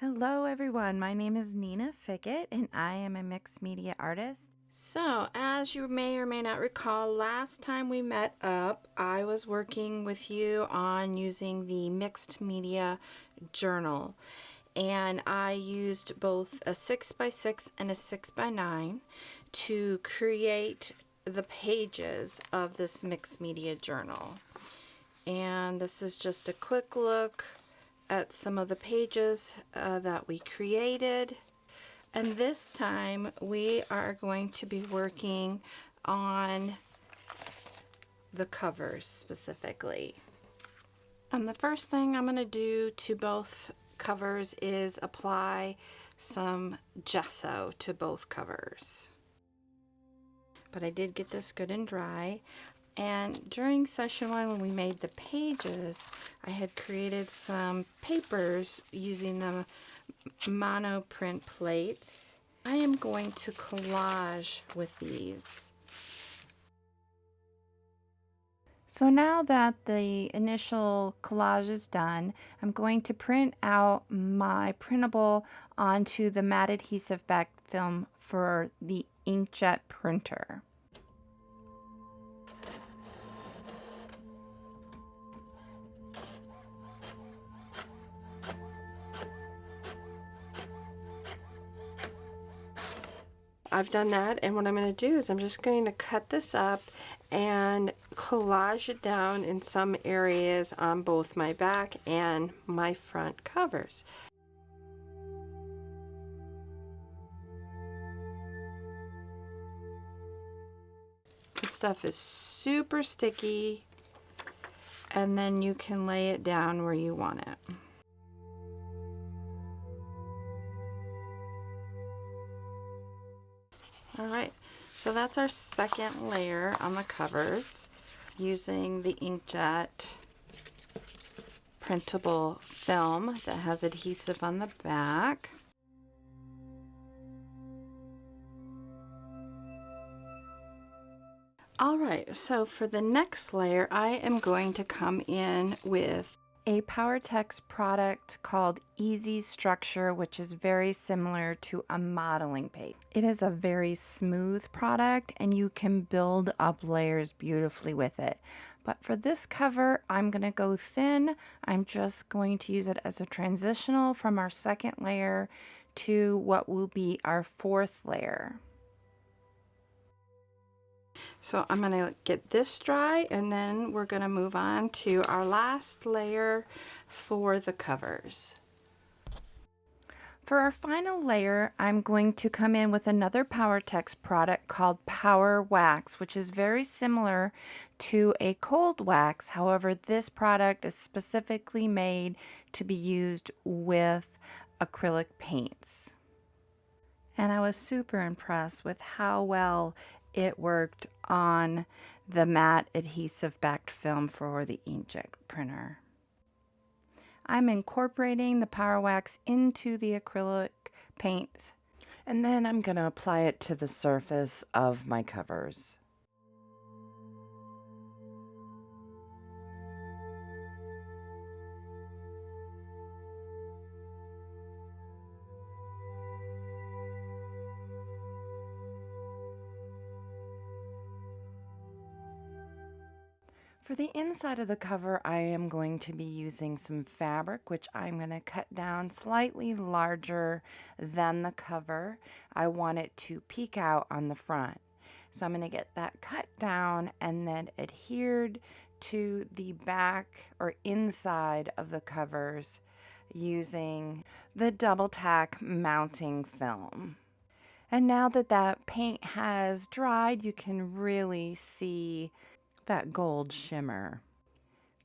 Hello everyone, my name is Nina Fickett and I am a mixed media artist. So, as you may or may not recall, last time we met up, I was working with you on using the Mixed Media Journal. And I used both a 6x6 and a 6x9 to create the pages of this Mixed Media Journal. And this is just a quick look at some of the pages that we created. And this time we are going to be working on the covers specifically. And the first thing I'm going to do to both covers is apply some gesso to both covers. But I did get this good and dry. And during session one, when we made the pages, I had created some papers using the monoprint plates. I am going to collage with these. So now that the initial collage is done, I'm going to print out my printable onto the matte adhesive back film for the inkjet printer. I've done that, and what I'm going to do is I'm just going to cut this up and collage it down in some areas on both my back and my front covers. This stuff is super sticky, and then you can lay it down where you want it. Alright, so that's our second layer on the covers using the inkjet printable film that has adhesive on the back. Alright, so for the next layer I am going to come in with a Powertex product called Easy Structure, which is very similar to a modeling paste. It is a very smooth product and you can build up layers beautifully with it. But for this cover, I'm going to go thin. I'm just going to use it as a transitional from our second layer to what will be our fourth layer. So I'm going to get this dry, and then we're going to move on to our last layer for the covers. For our final layer, I'm going to come in with another Powertex product called Powerwax, which is very similar to a cold wax. However, this product is specifically made to be used with acrylic paints. And I was super impressed with how well it worked on the matte adhesive backed film for the inkjet printer. I'm incorporating the Powerwax into the acrylic paint, and then I'm going to apply it to the surface of my covers. For the inside of the cover, I am going to be using some fabric, which I'm going to cut down slightly larger than the cover. I want it to peek out on the front. So I'm going to get that cut down and then adhered to the back or inside of the covers using the double tack mounting film. And now that that paint has dried, you can really see that gold shimmer.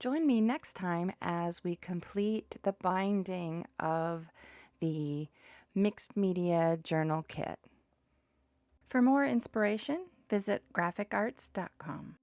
Join me next time as we complete the binding of the Mixed Media Journal kit. For more inspiration, visit graphicarts.com.